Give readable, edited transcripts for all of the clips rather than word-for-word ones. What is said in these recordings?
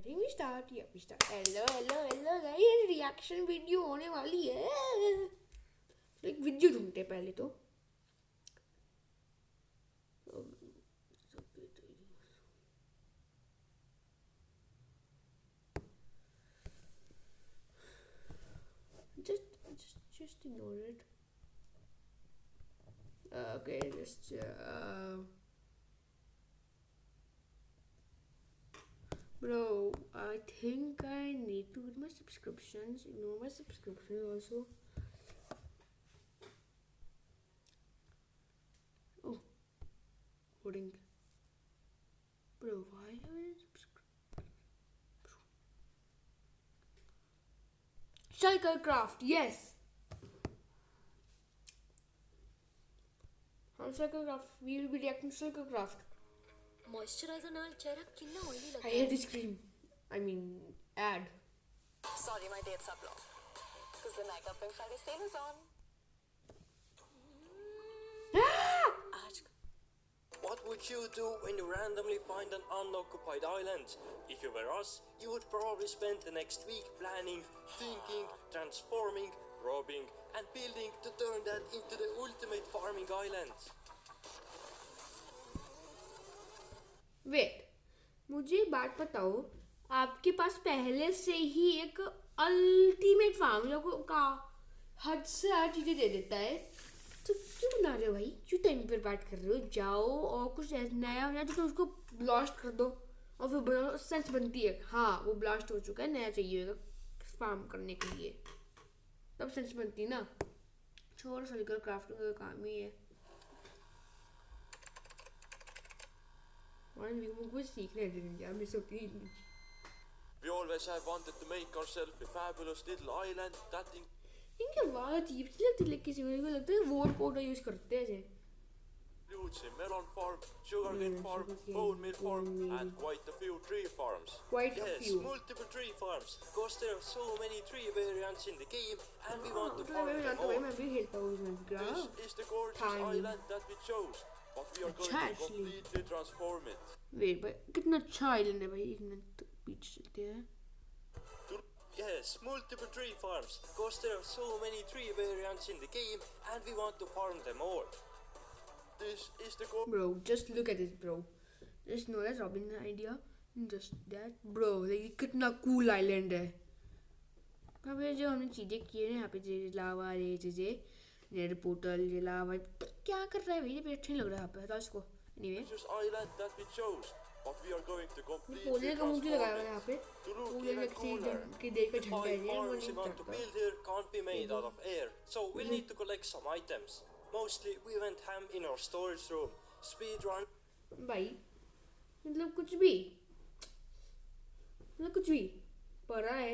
think we start. Yeah, we start. Hello guys, reaction video होने वाली है. एक वीडियो ढूंढते हैं पहले तो. Just ignore it. Okay, just bro, I think I need to get my subscriptions. Ignore my subscriptions also. Oh, holding. Bro, why have I subscribed? Shulckurcraft, yes. Shulckurcraft. We will be reacting to Shulckurcraft. Moisturizer naal chehra kinna oily lagta I hate this cream. I mean, ad. Sorry, my date's up long. Because the makeup and Friday sale is on. What would you do when you randomly find an unoccupied island? If you were us, you would probably spend the next week planning, thinking, transforming, robbing, and building to turn that into the ultimate farming island. Wait, मुझे एक बात बताओ, आपके पास पहले से ही एक ultimate farm लोगों का हद से हर चीज़ें दे देता है, तो क्यों बना रहे हो भाई? क्यों टाइम पर बात कर रहे हो? जाओ और कुछ नया हो तो उसको ब्लास्ट कर दो और फिर सेंस बनती है. हाँ, वो ब्लास्ट हो चुका है, नया चाहिए होगा फार्म करने के लिए, तब सेंस बनती है ना. छोड़, शल्कर क्राफ्टिंग का काम ही है. कुछ सीखने यार मिस होती है. We always have wanted to make ourselves a fabulous little island that इनकी आवाज़ अजीब सी लगती है, लेकिन किसी को लगता है वोट कोड यूज करते हैं जैसे. includes a melon farm, sugarcane farm, bone meal farm, and quite a few tree farms. Quite a few. Multiple tree farms, because there are so many tree variants in the game, and we want to farm them all. This is the gorgeous island that we chose, but we are going to completely transform it. Wait, but कितना अच्छा island है भाई, एक minute पीछे चलते हैं. Yes, multiple tree farms, because there are so many tree variants in the game, and we want to farm them all. This is the goal. Bro, just look at this, bro. Just know that's Robin's idea. Just that, bro. Like कितना cool island है. अब ये जो हमने चीजें की हैं यहाँ पे, ये लावा, ये चीजें, ये पोर्टल, ये लावा, क्या कर रहा है भाई? ये अच्छा नहीं लग रहा है यहाँ पे. हटाओ इसको. Anyway. This island that we chose, but we are going to completely पोले का मुझे लगाया हुआ है यहाँ पे. to look पोले even का cooler. कि देखकर The झंडा है ये, वो farms we नहीं want to करता. build here can't be made out of air, so we need to collect some items. Mostly we went ham in our storage room. Speedrun. भाई मतलब कुछ भी पढ़ा है,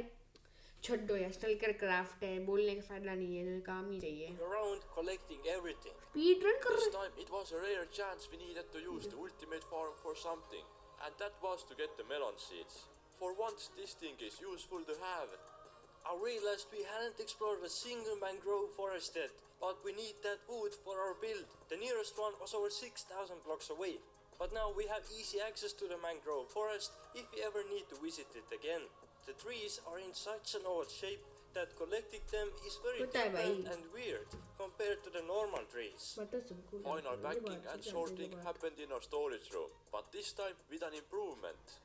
छोड़ो यार. शल्कर क्राफ्ट है, बोलने का फायदा नहीं है, काम ही चाहिए. Around collecting everything. Speed run कर This रहे. time it was a rare chance we needed to use the ultimate farm for something, and that was to get the melon seeds. For once this thing is useful to have. I realized we hadn't explored a single mangrove forest yet, but we need that wood for our build. The nearest one was over 6,000 blocks away, but now we have easy access to the mangrove forest if we ever need to visit it again. The trees are in such an odd shape that collecting them is very different and weird compared to the normal trees. Final packing and sorting happened in our storage room, but this time with an improvement.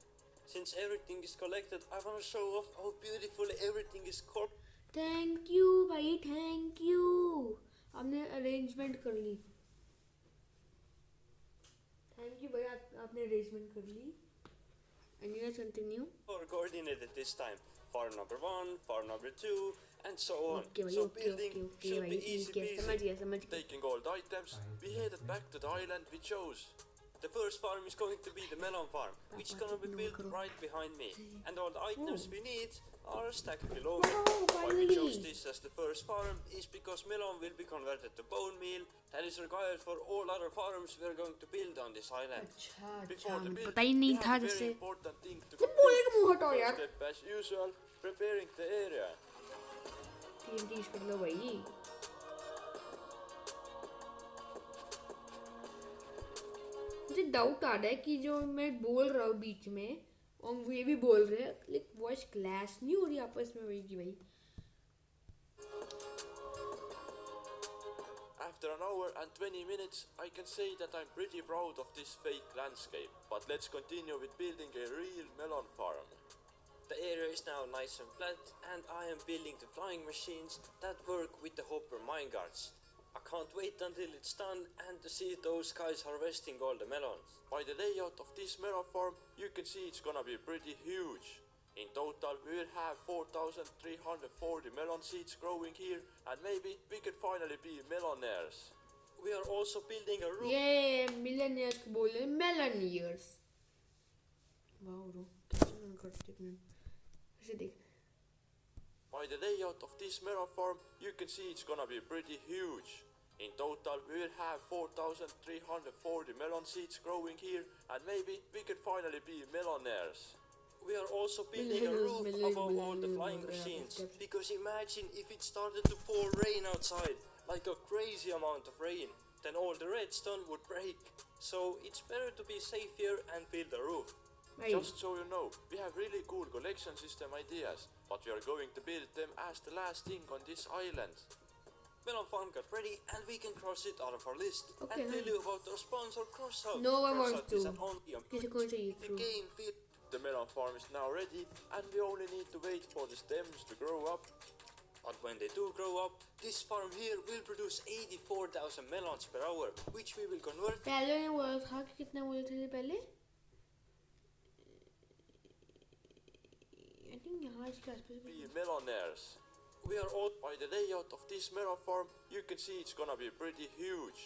Since everything is collected, I want to show off how beautiful everything is corked. Thank you भाई, thank you. आपने arrangement कर ली. Thank you भाई, आपने arrangement कर ली. And let's continue. Or coordinated this time. Farm number 1, farm number 2, and so on. Okay, so okay, building should be easy peasy. Taking all the items, we headed back to the island we chose. The first farm is going to be the melon farm, which is going to be built right behind me. And all the items we need are stacked below me. Why we chose this as the first farm is because melon will be converted to bone meal that is required for all other farms we are going to build on this island. Before the build, we have a very important thing to complete. First step as usual, preparing the area. मुझे doubt आ रहा है कि जो मैं बोल रहा हूँ बीच में और वो ये भी बोल रहे हैं लाइक वॉइस क्लैश नहीं हो रही आपस में वही की भाई. After an hour and 20 minutes, I can say that I'm pretty proud of this fake landscape. But let's continue with building a real melon farm. The area is now nice and flat, and I am building the flying machines that work with the hopper minecarts. I can't wait until it's done and to see those guys harvesting all the melons. By the layout of this melon farm, you can see it's gonna be pretty huge. In total, we will have 4,340 melon seeds growing here, and maybe we can finally be millionaires. We are also building a roof. ये millionaires को बोल रहे millionaires. वाह रो कैसे करते हैं ऐसे देख. By the layout of this melon farm, you can see it's gonna be pretty huge. In total, we will have 4,340 melon seeds growing here, and maybe we can finally be millionaires. We are also building a roof above all the flying machines, because imagine if it started to pour rain outside, like a crazy amount of rain, then all the redstone would break. So it's better to be safe here and build a roof. Just so you know, we have really cool collection system ideas, but we are going to build them as the last thing on this island. Melon farm got ready, and we can cross it out of our list. Okay, and tell you about our sponsor, Crossout. No one wants Crossout is to. an online किसी को चाहिए the true. game field. The melon farm is now ready, and we only need to wait for the stems to grow up. But when they do grow up, this farm here will produce 84,000 melons per hour, which we will convert. पहले ने बोला था कि कितना बोले थे पहले. I think यहाँ इसके आसपास Be millionaires. We are all By the layout of this melon farm, you can see it's gonna be pretty huge.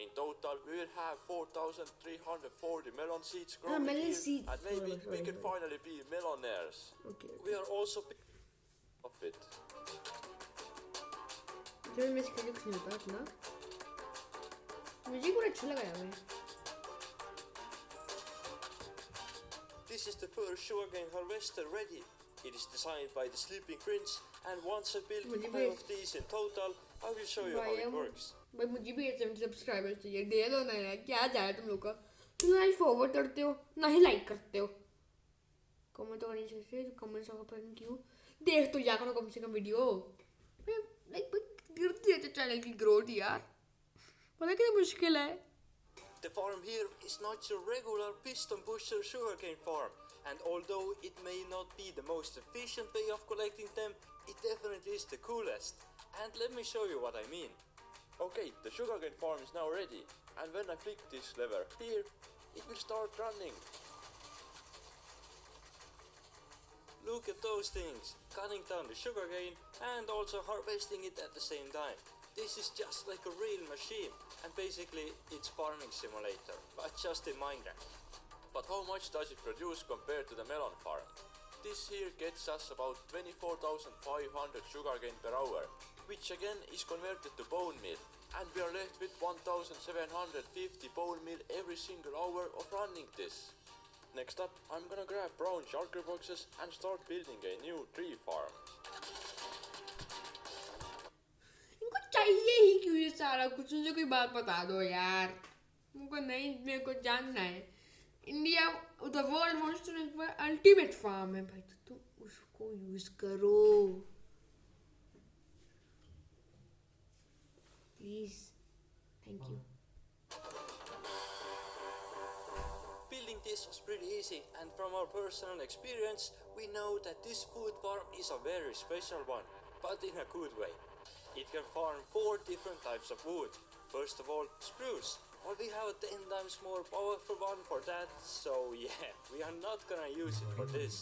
In total, we will have 4,340 melon seeds growing melon here, seeds. and maybe Sorry. we can finally be millionaires Okay. we are also of it. चलो मैं इसके लिए कुछ नहीं होता अपना. मुझे पूरा अच्छा लगा यार. This is the first sugarcane harvester ready. It is designed by the Sleeping Prince, and once I build मुझे 5 भी- of these in total, I will show you how it works. भाई मुझे भी 70 सब्सक्राइबर्स चाहिए. दे दो ना यार. क्या जा रहा है तुम लोग का. तुम ना ही फॉरवर्ड करते हो ना ही लाइक करते हो. कमेंट तो करनी चाहिए. कमेंट्स का पता क्यों. देख तो जा करो कम से कम वीडियो. लाइक गिरती है चैनल की ग्रोथ यार. पता कितना मुश्किल है. The farm here is not your regular piston pusher sugarcane farm, and although it may not be the most efficient way of collecting them, it definitely is the coolest. And let me show you what I mean. Okay, the sugarcane farm is now ready, and when I flick this lever here, it will start running. Look at those things, cutting down the sugarcane and also harvesting it at the same time. This is just like a real machine, and basically it's farming simulator, but just in Minecraft. But how much does it produce compared to the melon farm? This here gets us about 24,500 sugarcane per hour, which again is converted to bone meal, and we are left with 1,750 bone meal every single hour of running this. Next up, I'm gonna grab brown shulker boxes and start building a new tree farm. इनको चाहिए ही क्यों ये सारा कुछ. मुझे कोई बात बता दो यार. मुझको नहीं मेरे को जानना है. India the world wants to make ultimate farm है भाई. तो तुम उसको यूज करो please. Thank you. Building this was pretty easy, and from our personal experience, we know that this food farm is a very special one, but in a good way. It can farm 4 different types of wood. First of all, spruce. Well, we have a 10 times more powerful one for that, so yeah, we are not gonna use it for this.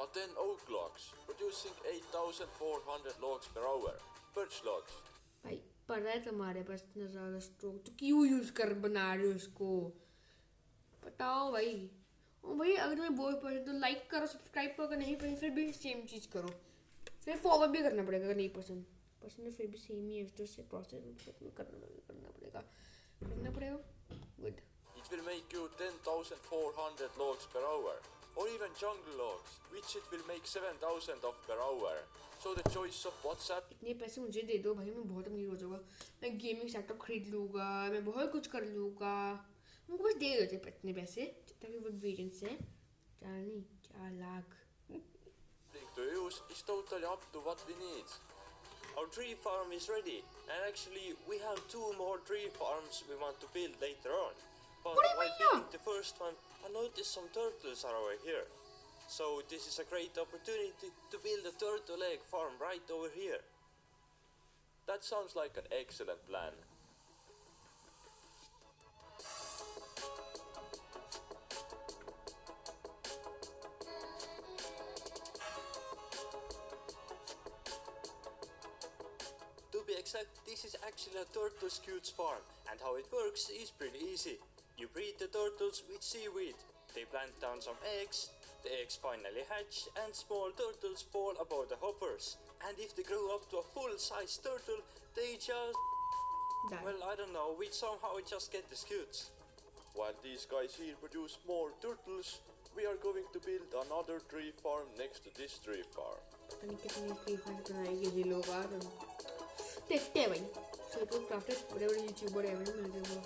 But then oak logs, producing 8,400 logs per hour. Birch logs. भाई पता है तुम्हारे पास इतना ज़्यादा stroke तो क्यों use कर बना रहे हो उसको. बताओ भाई. ओ भाई अगर तुम्हें बोर पड़े तो लाइक करो सब्सक्राइब करो. अगर नहीं पसंद फिर भी सेम चीज़ करो. फिर फॉरवर्ड भी करना पड़ेगा. अगर नहीं पसंद है फिर भी सेम ही है. तो से प्रोसेस करना पड़ेगा. Good. It will make you 10,400 logs per hour, or even jungle logs, which it will make 7,000 of per hour. So the choice of WhatsApp. इतने पैसे मुझे दे दो भाई. मैं बहुत अमीर हो जाऊँगा. मैं गेमिंग सेटअप खरीद लूँगा. मैं बहुत कुछ कर लूँगा. मुझको बस दे देते इतने पैसे ताकि वो वेरिएंट से 4 नहीं चालाक. To use is totally up to what we need. Our tree farm is ready, and actually we have 2 more tree farms we want to build later on. But What do you while mean, building the first one, I noticed some turtles are over here. So this is a great opportunity to build a turtle egg farm right over here. That sounds like an excellent plan. To be exact, this is actually a turtle scutes farm, and how it works is pretty easy. You breed the turtles with seaweed, they plant down some eggs, the eggs finally hatch, and small turtles fall above the hoppers. And if they grow up to a full-size turtle, they just... Die. well, I don't know, we somehow just get the scutes. While these guys here produce more turtles, we are going to build another tree farm next to this tree farm. पता नहीं कितनी treatment बनाएंगे ये लोग आज. देखते हैं भाई. सर्कल क्राफ्ट बड़े बड़े यूट्यूबर हैं मेरे को.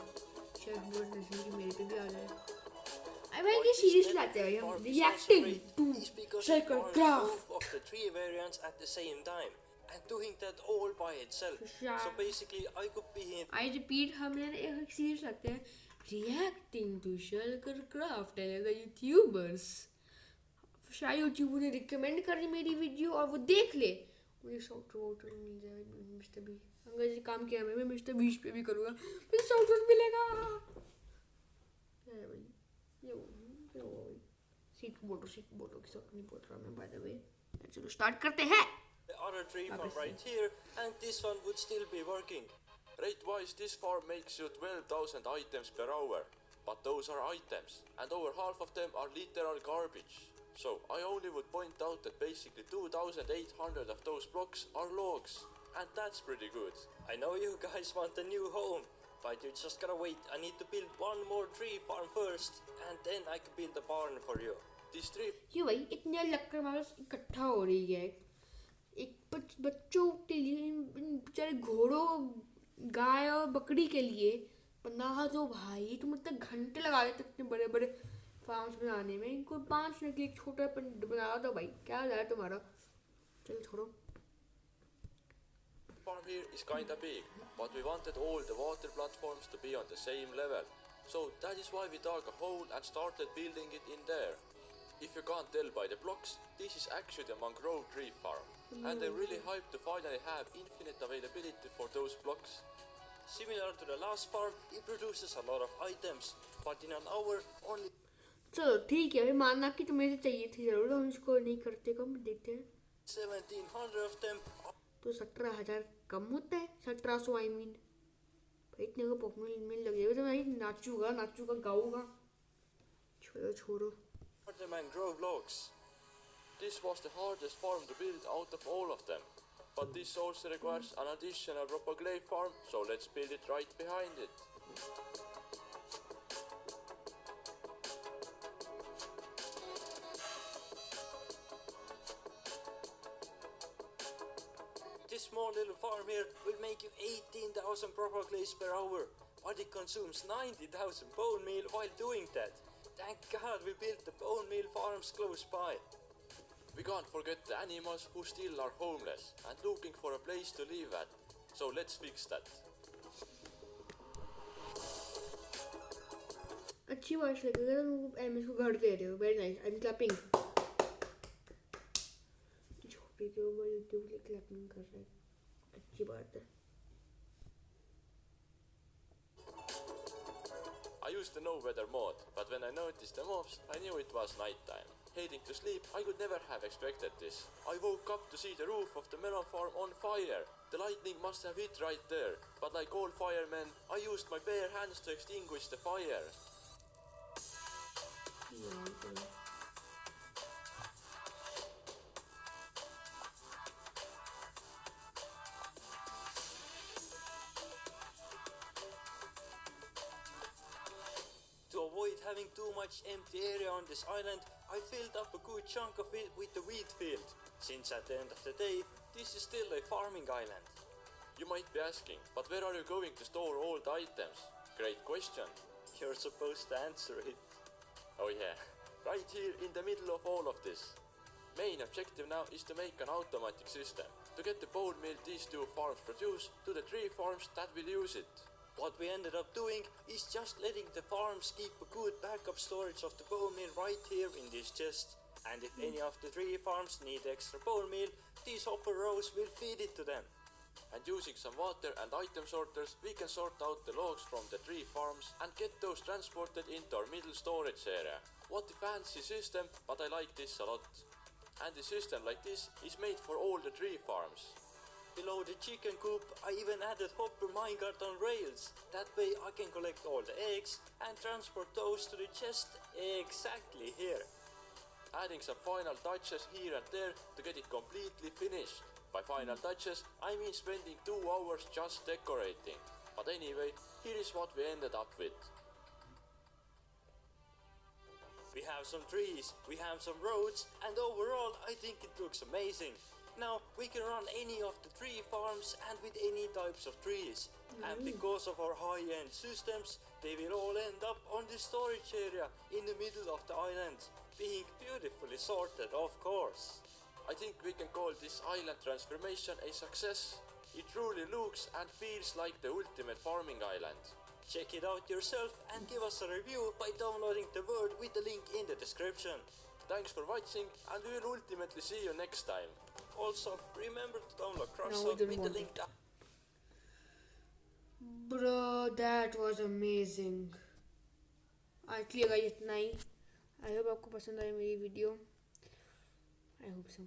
शायद बहुत नसीब की मेरे पे भी आ जाए. आई भाई ये सीरीज लाते हैं भाई हम reacting to circle craft. Of the three variants at the same time, and doing that all by itself. Yeah. So basically, I could be in I repeat हम एक सीरीज लाते हैं रिएक्टिंग टू सर्कल क्राफ्ट है YouTubers. शायद YouTuber ने recommend कर दी मेरी video और वो देख ले. मुझे सॉफ्ट वोटर मिल जाए मिस्टर बी. अगर ये काम किया मैं मिस्टर बीस पे भी करूँगा मुझे सॉफ्ट वोटर मिलेगा. भाई ये सीट बोलो की सॉफ्ट नहीं बोल रहा मैं बाय द वे. चलो स्टार्ट करते हैं. the other tree farm right here, and this one would still be working. Rate-wise, this farm makes you 12,000 items per hour. But those are items, and over half of them are literal garbage. So I only would point out that basically 2,800 of those blocks are logs, and that's pretty good. I know you guys want a new home, but you just gotta wait. I need to build one more tree farm first, and then I can build a barn for you. This tree क्यों भाई इतने लक्कड़ हमारे पास इकट्ठा हो रही है. एक बच्चों के लिए बेचारे घोड़ों गाय और बकरी के लिए बना दो भाई. तुम इतने घंटे लगा देते इतने बड़े बड़े फार्म्स बनाने में. इनको 5 मिनट के लिए एक छोटा बना दो भाई. क्या है तुम्हारा. चलो छोड़ो. farm here is kinda big, but we wanted all the water platforms to be on the same level. So that is why we dug a hole and started building it in there. If you can't tell by the blocks, this is actually a mangrove tree farm. And I'm really hyped to finally have infinite availability for those blocks. Similar to the last farm, it produces a lot of items, but in an hour only चलो ठीक है भाई मानना कि तुम्हें तो चाहिए थी जरूर. हम इसको नहीं करते कम देखते हैं. 1,700 of them. तो 17,000 कम होता है. 1700 आई मीन. इतने को पॉपुलर में लग जाएगा तो मैं नाचूगा गाऊंगा. छोड़ो. Are the mangrove logs. This was the hardest farm to build out of all of them. But this also requires an additional propagate farm, so let's build it right behind it. This small little farm here will make you 18,000 propaglates per hour, but it consumes 90,000 bone meal while doing that. Thank God we built the bone meal farms close by. We can't forget the animals who still are homeless and looking for a place to live at. So let's fix that. अच्छी बात लगेगा तुम MS को घर दे रहे हो. Very nice. I am clapping. छोटी के ऊपर यूट्यूब के क्लैपिंग कर रहा है. अच्छी बात है. I used to know weather mode, but when I noticed the mobs, I knew it was nighttime. Heading to sleep, I could never have expected this. I woke up to see the roof of the melon farm on fire. The lightning must have hit right there, but like all firemen, I used my bare hands to extinguish the fire. To avoid having too much empty area on this island, I filled up a good chunk of it with the wheat field, since at the end of the day, this is still a farming island. You might be asking, but where are you going to store all the items? Great question. You're supposed to answer it. Oh yeah. right here in the middle of all of this. Main objective now is to make an automatic system to get the bone meal these two farms produce to the 3 farms that will use it. What we ended up doing is just letting the farms keep a good backup storage of the bone meal right here in this chest. And if any of the 3 farms need extra bone meal, these hopper rows will feed it to them. And using some water and item sorters, we can sort out the logs from the 3 farms and get those transported into our middle storage area. What a fancy system, but I like this a lot. And a system like this is made for all the 3 farms. Below the chicken coop, I even added hopper minecart on rails. That way I can collect all the eggs and transport those to the chest exactly here. Adding some final touches here and there to get it completely finished. By final touches, I mean spending 2 hours just decorating. But anyway, here is what we ended up with. We have some trees, we have some roads, and overall I think it looks amazing. Now we can run any of the 3 farms and with any types of trees. And because of our high-end systems, they will all end up on the storage area in the middle of the island, being beautifully sorted, of course. I think we can call this island transformation a success. It truly looks and feels like the ultimate farming island. Check it out yourself and give us a review by downloading the word with the link in the description. Thanks for watching, and we will ultimately see you next time. Also, remember to download No, we Crosstalk don't with the want link it. down. Bro, that was amazing. Clear guys इतना ही. I hope आपको पसंद आई मेरी video. I hope so.